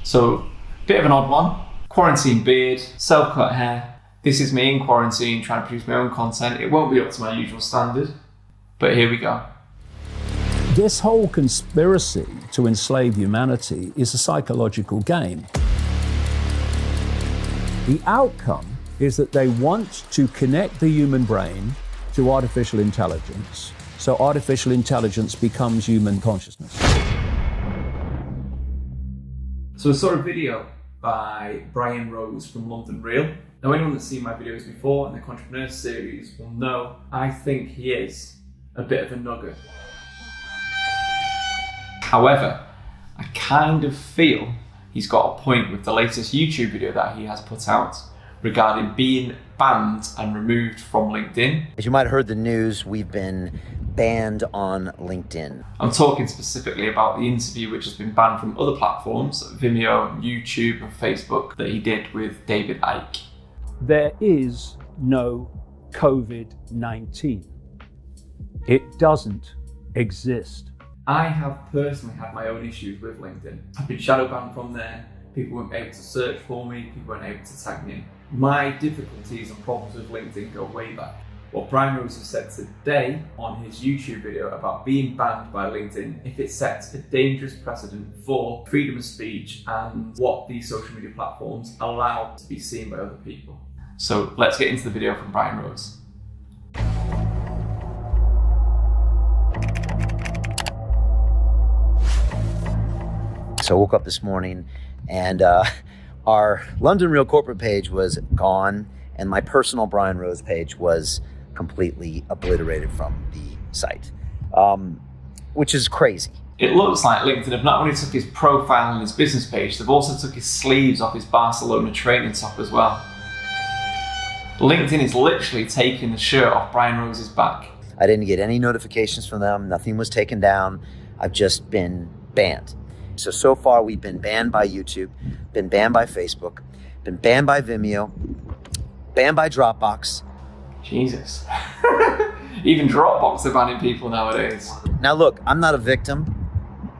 So, bit of an odd one. Quarantine beard, self-cut hair. This is me in quarantine trying to produce my own content. It won't be up to my usual standard, but here we go. This whole conspiracy to enslave humanity is a psychological game. The outcome is that they want to connect the human brain to artificial intelligence, so artificial intelligence becomes human consciousness. So I saw a video by Brian Rose from London Real. Now anyone that's seen my videos before in the Entrepreneur series will know I think he is a bit of a nugget. However, I kind of feel he's got a point with the latest YouTube video that he has put out regarding being banned and removed from LinkedIn. As you might have heard the news, we've been banned on LinkedIn. I'm talking specifically about the interview which has been banned from other platforms, Vimeo, YouTube and Facebook, that he did with David Icke. There is no COVID-19. It doesn't exist. I have personally had my own issues with LinkedIn. I've been shadow banned from there. People weren't able to search for me. People weren't able to tag me. My difficulties and problems with LinkedIn go way back. What Brian Rose has said today on his YouTube video about being banned by LinkedIn, if it sets a dangerous precedent for freedom of speech and what these social media platforms allow to be seen by other people. So let's get into the video from Brian Rose. So I woke up this morning and our London Real corporate page was gone and my personal Brian Rose page was completely obliterated from the site, which is crazy. It looks like LinkedIn have not only took his profile and his business page, they've also took his sleeves off his Barcelona training top as well. LinkedIn is literally taking the shirt off Brian Rose's back. I didn't get any notifications from them. Nothing was taken down. I've just been banned. So far we've been banned by YouTube, been banned by Facebook, been banned by Vimeo, banned by Dropbox. Jesus. Even Dropbox are banning people nowadays. Now look, I'm not a victim.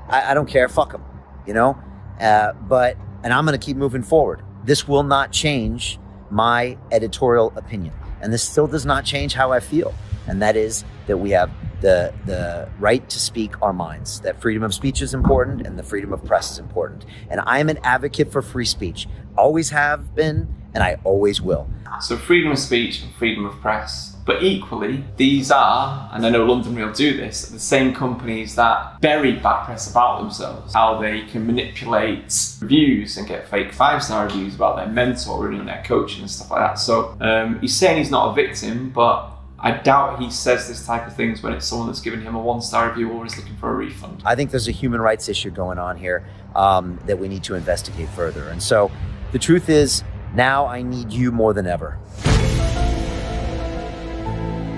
I don't care, fuck them, you know? And I'm gonna keep moving forward. This will not change my editorial opinion. And this still does not change how I feel. And that is that we have the right to speak our minds, that freedom of speech is important and the freedom of press is important. And I am an advocate for free speech. Always have been, and I always will. So freedom of speech and freedom of press. But equally, these are, and I know London Real do this, the same companies that bury bad press about themselves, how they can manipulate reviews and get fake 5-star reviews about their mentoring and their coaching and stuff like that. So he's saying he's not a victim, but I doubt he says this type of things when it's someone that's given him a 1-star review or is looking for a refund. I think there's a human rights issue going on here that we need to investigate further. And so the truth is, now I need you more than ever.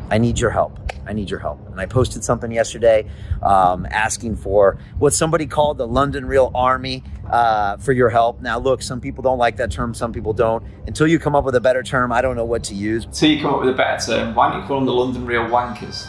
I need your help. I need your help. And I posted something yesterday asking for what somebody called the London Real Army for your help. Now look, some people don't like that term, some people don't. Until you come up with a better term, I don't know what to use. Until you come up with a better term, why don't you call them the London Real Wankers?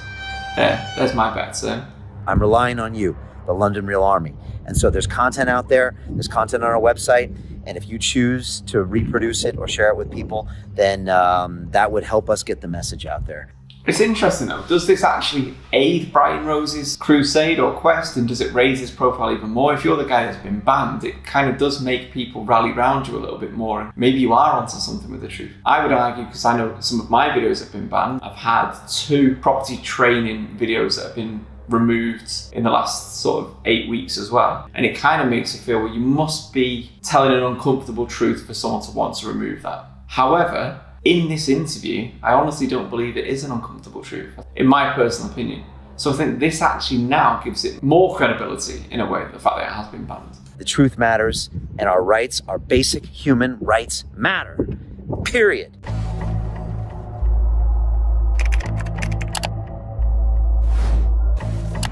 There's my better term. I'm relying on you, the London Real Army. And so there's content out there, there's content on our website, and if you choose to reproduce it or share it with people, then that would help us get the message out there. It's interesting though, does this actually aid Brian Rose's crusade or quest, and does it raise his profile even more? If you're the guy that's been banned, it kind of does make people rally around you a little bit more, and maybe you are onto something with the truth. I would argue, because I know some of my videos have been banned, I've had 2 property training videos that have been removed in the last sort of 8 weeks as well. And it kind of makes you feel, well, you must be telling an uncomfortable truth for someone to want to remove that. However, in this interview, I honestly don't believe it is an uncomfortable truth, in my personal opinion. So I think this actually now gives it more credibility in a way, the fact that it has been banned. The truth matters, and our rights, our basic human rights matter, period.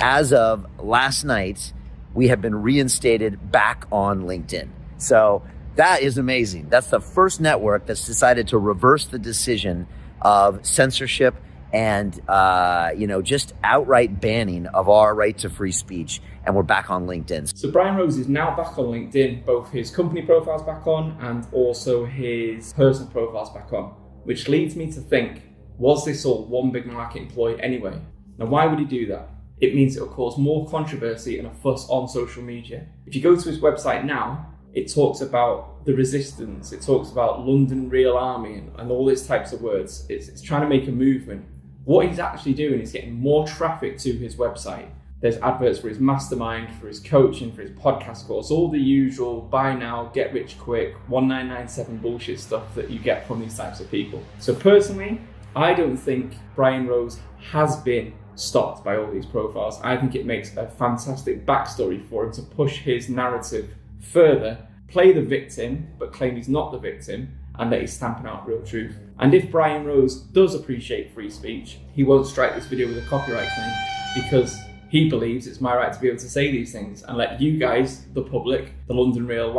As of last night, we have been reinstated back on LinkedIn. So that is amazing. That's the first network that's decided to reverse the decision of censorship and just outright banning of our right to free speech. and we're back on LinkedIn. So Brian Rose is now back on LinkedIn, both his company profile's back on and also his personal profile's back on, which leads me to think, was this all one big marketing ploy anyway? Now, why would he do that? It means it will cause more controversy and a fuss on social media. If you go to his website now, it talks about the resistance, it talks about London Real Army and all these types of words. It's trying to make a movement. What he's actually doing is getting more traffic to his website. There's adverts for his mastermind, for his coaching, for his podcast course, all the usual buy now, get rich quick, 1997 bullshit stuff that you get from these types of people. So personally, I don't think Brian Rose has been stopped by all these profiles. I think it makes a fantastic backstory for him to push his narrative further, play the victim, but claim he's not the victim, and that he's stamping out real truth. And if Brian Rose does appreciate free speech, he won't strike this video with a copyright claim, because he believes it's my right to be able to say these things and let you guys, the public, the London Real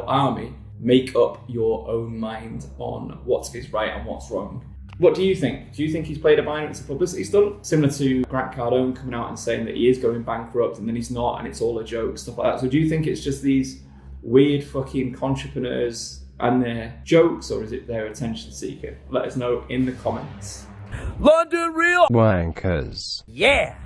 Army, make up your own mind on what is right and what's wrong. What do you think? Do you think he's played a binary? It's a publicity stunt? Similar to Grant Cardone coming out and saying that he is going bankrupt and then he's not and it's all a joke, stuff like that. So do you think it's just these weird fucking entrepreneurs and their jokes, or is it their attention seeker? Let us know in the comments. London Real Wankers. Yeah.